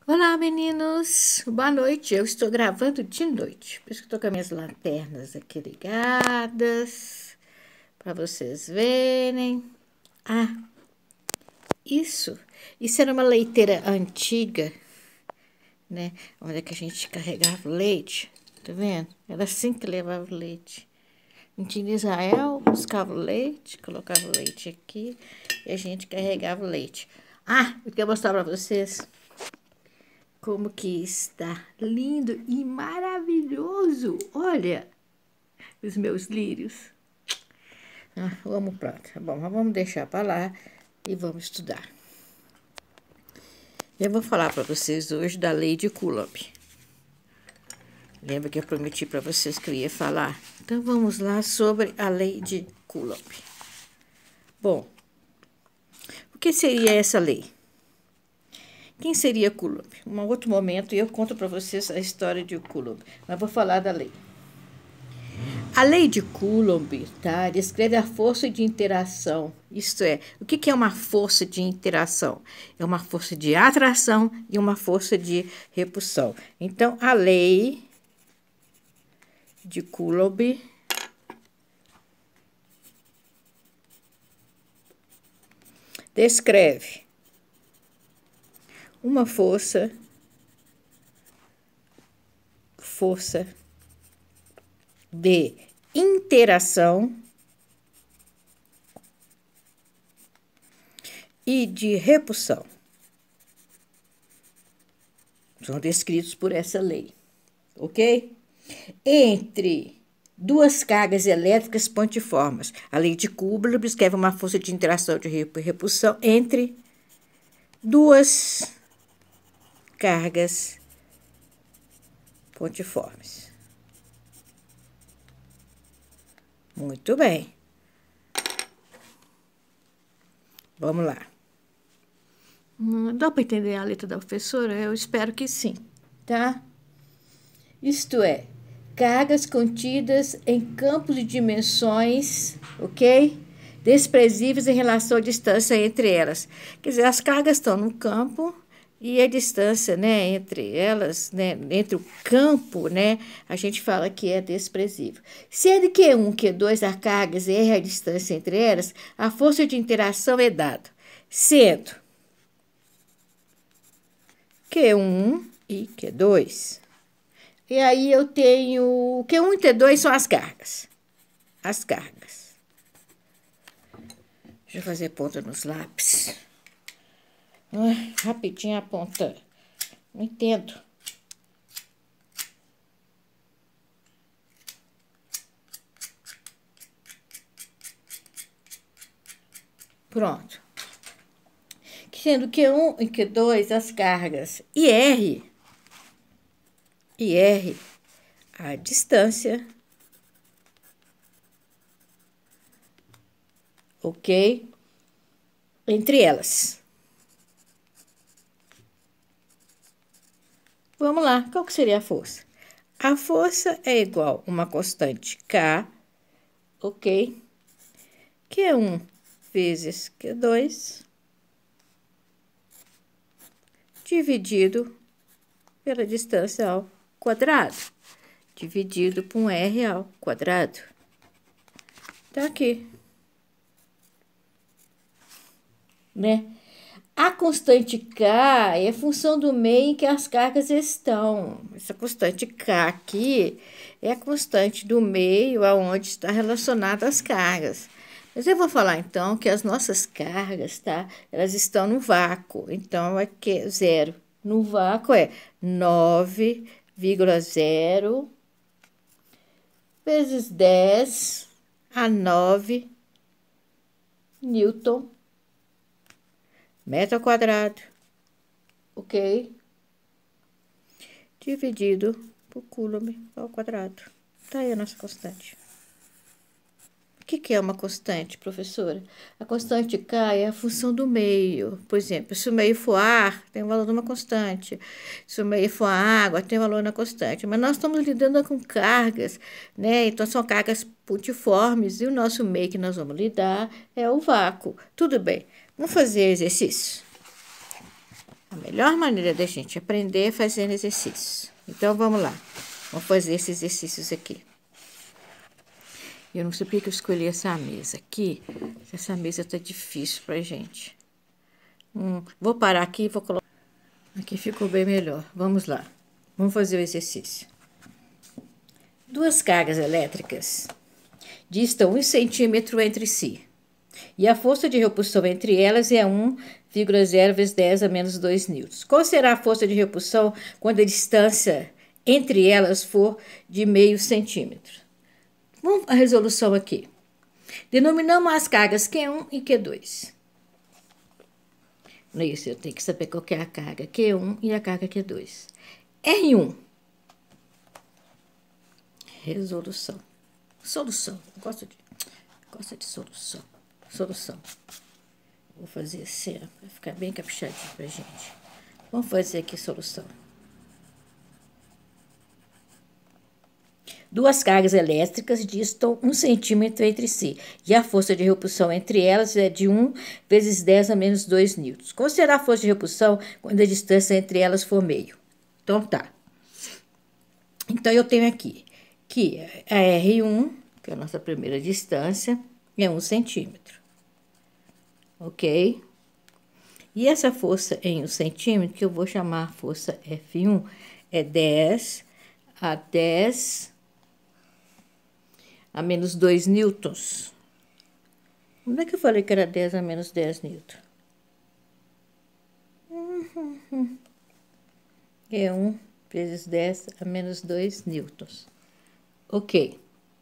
Olá, meninos! Boa noite. Eu estou gravando de noite, por isso que estou com as minhas lanternas aqui ligadas, para vocês verem. Ah, isso era uma leiteira antiga, né? Olha que a gente carregava o leite, tá vendo? Era assim que levava o leite. A gente ia em Israel, buscava o leite, colocava o leite aqui e a gente carregava o leite. Ah, eu quero mostrar para vocês como que está lindo e maravilhoso. Olha os meus lírios. Vamos pra cá. Bom, mas vamos deixar para lá e vamos estudar. Eu vou falar para vocês hoje da lei de Coulomb. Lembra que eu prometi para vocês que eu ia falar? Então vamos lá sobre a lei de Coulomb. Bom, o que seria essa lei? Quem seria Coulomb? Um outro momento eu conto para vocês a história de Coulomb, mas vou falar da lei. A lei de Coulomb, tá, descreve a força de interação. Isto é, o que é uma força de interação? É uma força de atração e uma força de repulsão. Então, a lei de Coulomb descreve uma força de interação e de repulsão. São descritos por essa lei, ok? Entre duas cargas elétricas pontiformes. A lei de Coulomb descreve uma força de interação de repulsão entre duas cargas pontiformes. Muito bem. Vamos lá. Dá para entender a letra da professora? Eu espero que sim, tá? Isto é, cargas contidas em campos de dimensões, ok? Desprezíveis em relação à distância entre elas. Quer dizer, as cargas estão no campo e a distância, né, entre elas, né, entre o campo, né, a gente fala que é desprezível. Sendo Q1, Q2 as cargas e R a distância entre elas, a força de interação é dada. Sendo Q1 e Q2. E aí eu tenho Q1 e Q2 são as cargas. As cargas. Deixa eu fazer ponta nos lápis. Rapidinho a ponta. Não entendo. Pronto. Sendo Q1 e Q2 as cargas e R a distância, ok? Entre elas. Vamos lá, qual que seria a força? A força é igual a uma constante K, ok? Q1 vezes Q2 dividido pela distância ao quadrado, dividido por um R ao quadrado. Tá aqui. Né? A constante K é a função do meio em que as cargas estão. Essa constante K aqui é a constante do meio aonde está relacionada as cargas. Mas eu vou falar, então, que as nossas cargas, tá? Elas estão no vácuo. Então, aqui é zero. No vácuo é 9,0 vezes 10 a 9 Newton metro ao quadrado, ok? Dividido por Coulomb ao quadrado. Tá aí a nossa constante. O que é uma constante, professora? A constante K é a função do meio. Por exemplo, se o meio for ar, tem o valor de uma constante. Se o meio for água, tem o valor da constante. Mas nós estamos lidando com cargas, né? Então, são cargas pontiformes e o nosso meio que nós vamos lidar é o vácuo. Tudo bem. Vamos fazer exercício? A melhor maneira da gente aprender é fazendo exercícios. Então, vamos lá. Vamos fazer esses exercícios aqui. Eu não sei porque que eu escolhi essa mesa aqui. Essa mesa tá difícil pra gente. Vou parar aqui e vou colocar. Aqui ficou bem melhor. Vamos lá. Vamos fazer o exercício. Duas cargas elétricas distam 1 centímetro entre si. E a força de repulsão entre elas é 1,0 vezes 10 a menos 2 newtons. Qual será a força de repulsão quando a distância entre elas for de meio centímetro? Vamos a resolução aqui. Denominamos as cargas Q1 e Q2. Isso, eu tenho que saber qual que é a carga Q1 e a carga Q2. R1. Resolução. Solução. Gosto de solução. Solução. Vou fazer assim, ó, para ficar bem caprichadinho pra gente. Vamos fazer aqui solução. Duas cargas elétricas distam 1 centímetro entre si, e a força de repulsão entre elas é de 1 vezes 10 a menos 2 newtons. Qual será a força de repulsão quando a distância entre elas for meio? Então, tá. Então, eu tenho aqui que a R1, que é a nossa primeira distância, é 1 centímetro. Ok? E essa força em 1 centímetro, que eu vou chamar força F1, é 10 a 10 a menos 2 newtons. Onde é que eu falei que era 10 a menos 10 newtons? É 1 vezes 10 a menos 2 newtons. Ok.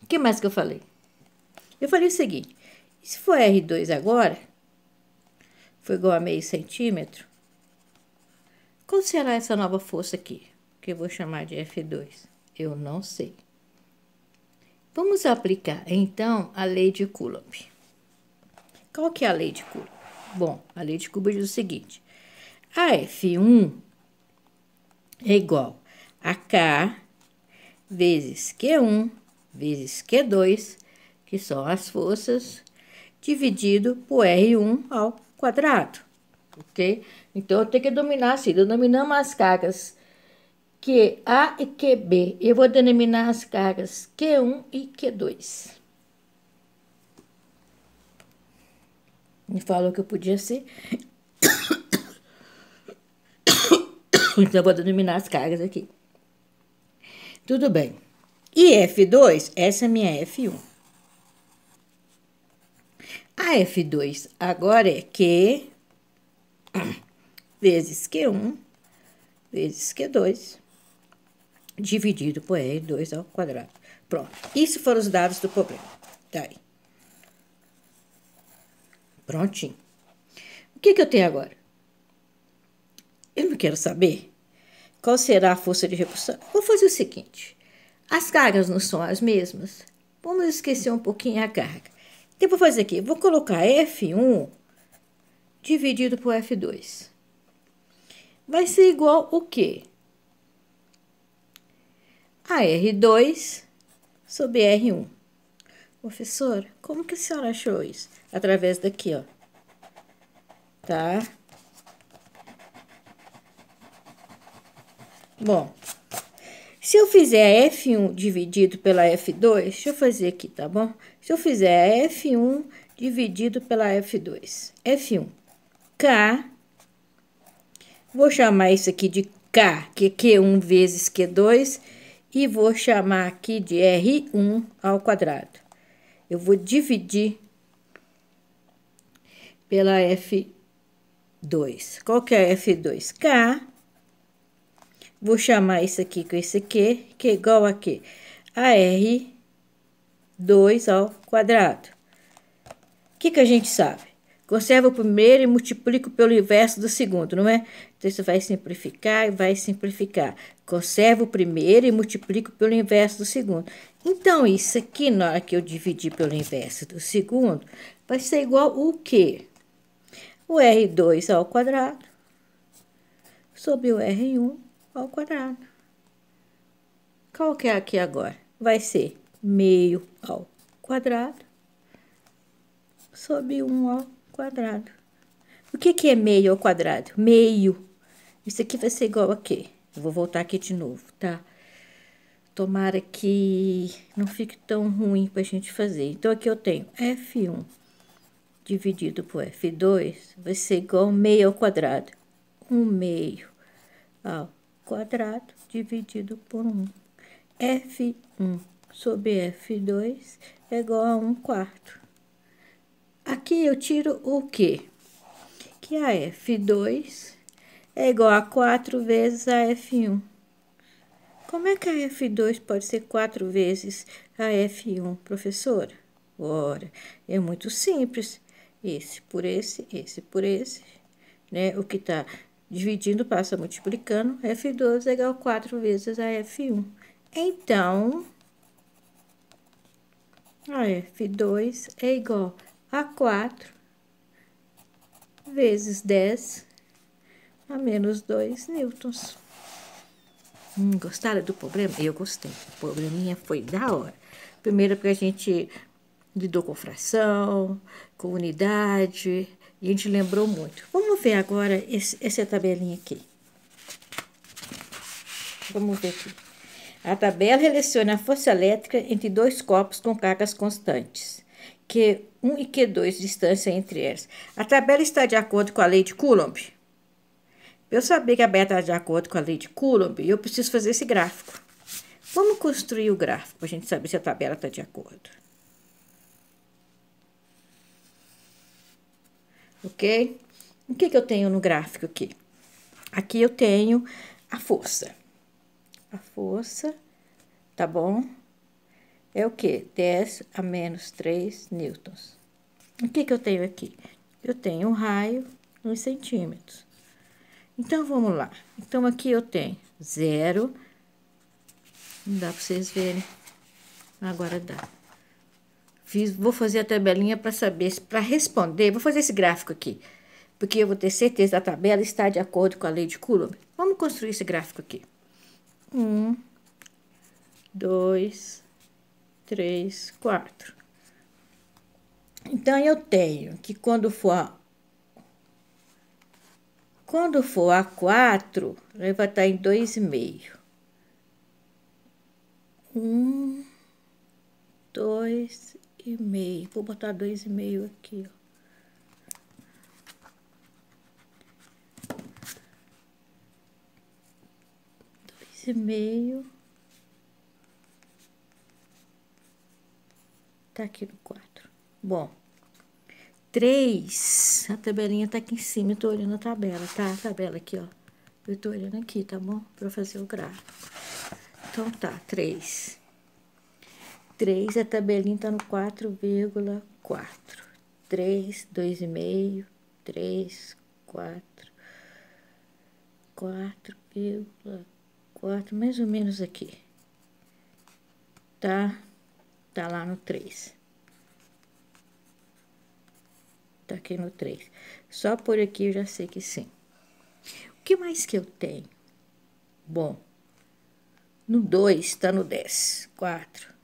O que mais que eu falei? Eu falei o seguinte. Se for R2 agora, foi igual a meio centímetro, qual será essa nova força aqui? Que eu vou chamar de F2? Eu não sei. Vamos aplicar, então, a lei de Coulomb. Qual que é a lei de Coulomb? Bom, a lei de Coulomb diz o seguinte. A F1 é igual a K vezes Q1 vezes Q2, que são as forças, dividido por R1 ao quadrado. Ok? Então, eu tenho que dominar assim. Denominamos as cargas QA e QB. Eu vou denominar as cargas Q1 e Q2. Me falou que eu podia ser. Então, eu vou denominar as cargas aqui. Tudo bem. E F2, essa é a minha F1. A F2 agora é Q vezes Q1 vezes Q2, dividido por R2 ao quadrado. Pronto. Isso foram os dados do problema. Tá aí. Prontinho. O que eu tenho agora? Eu não quero saber qual será a força de repulsão. Vou fazer o seguinte. As cargas não são as mesmas. Vamos esquecer um pouquinho a carga. Então, vou fazer aqui. Vou colocar F1 dividido por F2. Vai ser igual o quê? A R2 sobre R1. Professora, como que a senhora achou isso? Através daqui, ó. Tá? Bom, se eu fizer a F1 dividido pela F2, deixa eu fazer aqui, tá bom? Se eu fizer a F1 dividido pela F2, F1, K, vou chamar isso aqui de K, que é Q1 vezes Q2, e vou chamar aqui de R1 ao quadrado. Eu vou dividir pela F2. Qual que é a F2? K. Vou chamar isso aqui com esse aqui, que é igual a quê? A R2 ao quadrado. O que a gente sabe? Conserva o primeiro e multiplico pelo inverso do segundo, não é? Então, isso vai simplificar e vai simplificar. Conservo o primeiro e multiplico pelo inverso do segundo. Então, isso aqui, na hora que eu dividir pelo inverso do segundo, vai ser igual o quê? O R2 ao quadrado sobre o R1 ao quadrado. Qual que é aqui agora? Vai ser meio ao quadrado sobre 1 ao quadrado. O que é meio ao quadrado? Meio Isso aqui vai ser igual a quê? Eu vou voltar aqui de novo, tá? Tomara que não fique tão ruim pra gente fazer. Então, aqui eu tenho F1 dividido por F2 vai ser igual a meio ao quadrado. 1 meio ao quadrado dividido por 1. F1 sobre F2 é igual a 1 quarto. Aqui eu tiro o quê? Que a F2 é igual a 4 vezes a F1. Como é que a F2 pode ser 4 vezes a F1, professora? Ora, é muito simples. Esse por esse, né? O que está dividindo passa multiplicando. F2 é igual a 4 vezes a F1. Então, a F2 é igual a 4 vezes 10 a menos 2 newtons. Gostaram do problema? Eu gostei. O probleminha foi da hora. Primeiro porque a gente lidou com fração, com unidade, e a gente lembrou muito. Vamos ver agora essa tabelinha aqui. Vamos ver aqui. A tabela relaciona a força elétrica entre dois corpos com cargas constantes, Q1 e Q2, distância entre elas. A tabela está de acordo com a lei de Coulomb? Para eu saber que a tabela está de acordo com a lei de Coulomb, eu preciso fazer esse gráfico. Vamos construir o gráfico para a gente saber se a tabela está de acordo. Ok? O que eu tenho no gráfico aqui? Aqui eu tenho a força. A força, tá bom? É o quê? 10 a menos 3 newtons. O que eu tenho aqui? Eu tenho um raio nos centímetros. Então, vamos lá. Então, aqui eu tenho 0. Não dá para vocês verem. Agora dá. Vou fazer a tabelinha para saber, para responder. Vou fazer esse gráfico aqui, porque eu vou ter certeza que a tabela está de acordo com a lei de Coulomb. Vamos construir esse gráfico aqui. 1, 2, 3, 4. Então, eu tenho que quando for a 4, vai estar em 2,5. 1, 2,5. Vou botar 2,5 aqui, ó. 2,5. Tá aqui no 4. Bom, 3. A tabelinha tá aqui em cima. Eu tô olhando a tabela, tá? A tabela aqui, ó. Eu tô olhando aqui, tá bom? Pra fazer o gráfico. Então, tá. 3. 3, a tabelinha tá no 4,4. 3, 2,5, 3, 4. 4,4, mais ou menos aqui. Tá? Tá lá no 3. Tá aqui no 3. Só por aqui eu já sei que sim. O que mais que eu tenho? Bom, no 2 tá no 10. 4,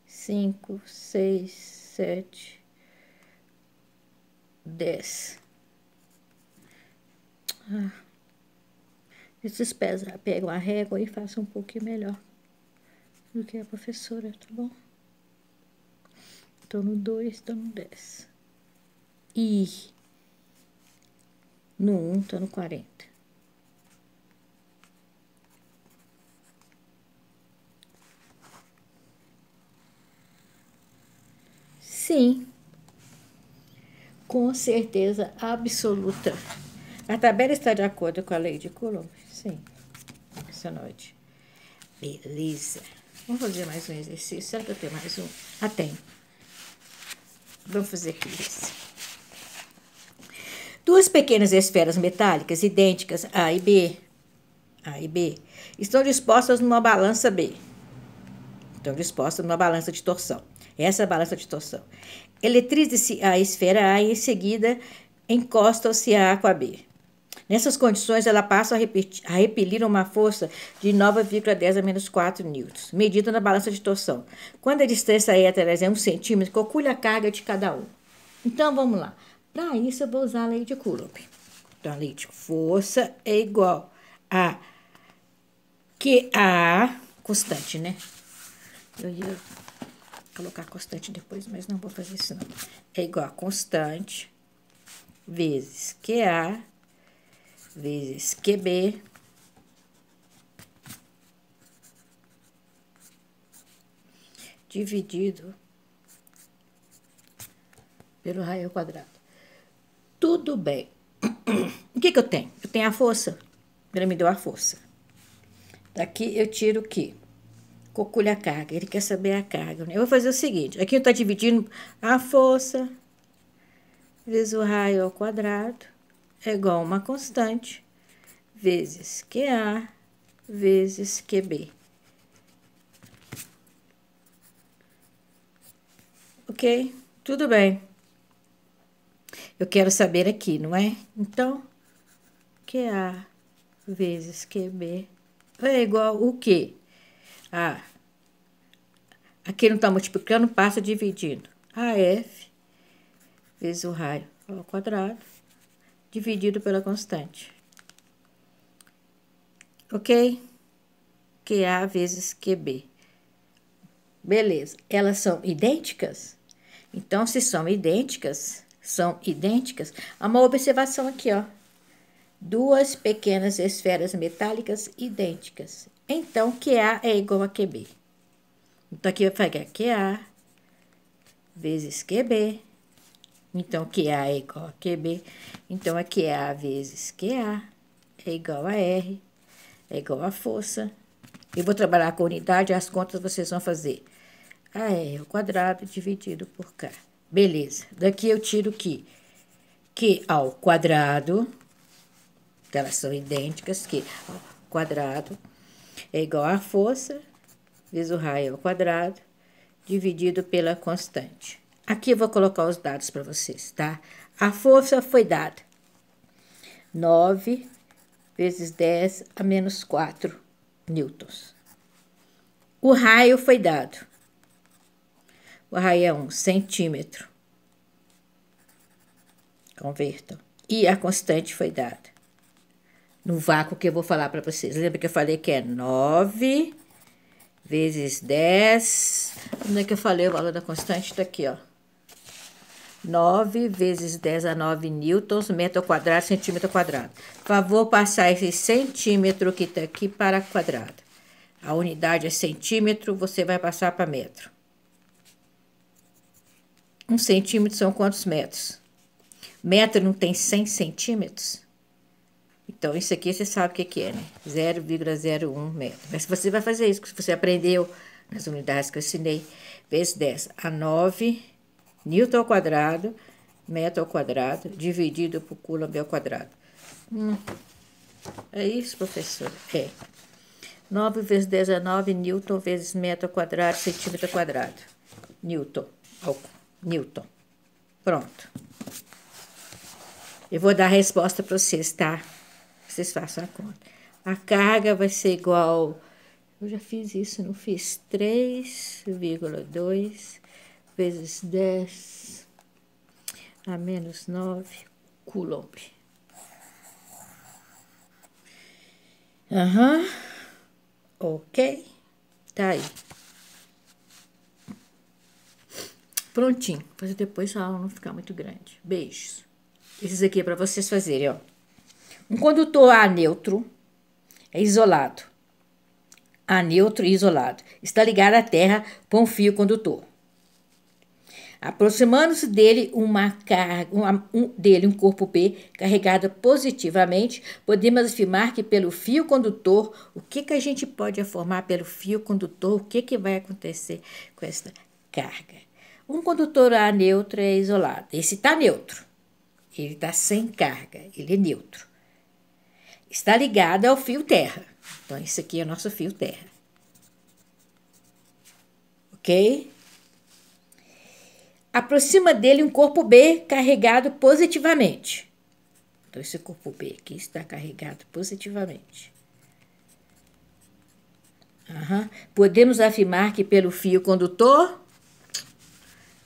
5, 6, 7, 10. Esses pegam a régua e façam um pouquinho melhor do que a professora, tá bom? Tô no 2, tô no 10. E no 1, tô no 40. Sim, com certeza absoluta. A tabela está de acordo com a lei de Coulomb? Sim, essa noite. Beleza. Vamos fazer mais um exercício. Será que eu tenho mais um? Ah, tenho. Vamos fazer aqui esse. Duas pequenas esferas metálicas idênticas, A e B, estão dispostas numa balança B. Estão dispostas numa balança de torção. Essa é a balança de torção. Eletrize-se a esfera A e, em seguida, encosta-se a A com a B. Nessas condições, ela passa a repelir uma força de 9,10 a menos 4 newtons, medida na balança de torção. Quando a distância é 1 centímetro, calcule a carga de cada um. Então, vamos lá. Para isso, eu vou usar a lei de Coulomb. Então, a lei de força é igual a QA, constante, né? Eu ia colocar constante depois, mas não vou fazer isso não. É igual a constante vezes QA vezes QB dividido pelo raio ao quadrado. Tudo bem. O que eu tenho? Eu tenho a força. Ele me deu a força. Daqui eu tiro o quê? Calcule a carga. Ele quer saber a carga. Eu vou fazer o seguinte. Aqui eu estou dividindo a força vezes o raio ao quadrado é igual a uma constante vezes QA vezes QB. Ok? Tudo bem. Eu quero saber aqui, não é? Então, QA vezes QB é igual o quê? Ah, aqui não está multiplicando, passa dividindo. AF vezes o raio ao quadrado dividido pela constante. Ok? QA vezes QB. Beleza. Elas são idênticas? Então, se são idênticas, há uma observação aqui, ó. Duas pequenas esferas metálicas idênticas. Então, QA é igual a QB. Então, aqui vai ficar QA vezes QB. Então, QA é igual a QB. Então, é QA vezes QA é igual a R, é igual a força. Eu vou trabalhar com unidade, as contas vocês vão fazer. R ao quadrado dividido por K. Beleza. Daqui eu tiro que Q ao quadrado, elas são idênticas, Q ao quadrado é igual a força vezes o raio ao quadrado dividido pela constante. Aqui eu vou colocar os dados para vocês, tá? A força foi dada 9 vezes 10 a menos 4 newtons. O raio foi dado. O raio é 1 centímetro. Convertam. E a constante foi dada. No vácuo que eu vou falar para vocês. Lembra que eu falei que é 9 vezes 10. Onde é que eu falei o valor da constante? Está aqui, ó. 9 vezes 10 a 9 newtons, metro ao quadrado, centímetro ao quadrado. Favor passar esse centímetro que está aqui para quadrado. A unidade é centímetro, você vai passar para metro. 1 centímetro são quantos metros? Metro não tem 100 centímetros? Então, isso aqui você sabe o que é, né? 0,01 metro. Mas você vai fazer isso, que você aprendeu nas unidades que eu ensinei. Vezes 10 a 9 newton ao quadrado, metro ao quadrado, dividido por coulomb ao quadrado. É isso, professor? É. 9 vezes 10 a 9 newton vezes metro ao quadrado, centímetro ao quadrado. Newton. Newton. Pronto. Eu vou dar a resposta para vocês, tá? Vocês façam a conta. A carga vai ser igual... Eu já fiz isso, não fiz? 3,2 vezes 10 a menos 9 coulomb. Ok. Tá aí. Prontinho. Fazer depois a aula não ficar muito grande. Beijos. Esses aqui é para vocês fazerem, ó. Um condutor A neutro é isolado. A neutro e isolado. Está ligado à Terra com um fio condutor. Aproximando-se dele um corpo B carregado positivamente, podemos afirmar que pelo fio condutor, o que a gente pode afirmar pelo fio condutor? O que vai acontecer com essa carga? Um condutor A neutro é isolado. Esse está neutro. Ele está sem carga. Ele é neutro. Está ligado ao fio terra. Então, esse aqui é o nosso fio terra. Ok? Aproxima dele um corpo B carregado positivamente. Então, esse corpo B aqui está carregado positivamente. Podemos afirmar que pelo fio condutor...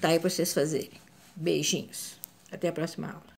Tá aí para vocês fazerem. Beijinhos. Até a próxima aula.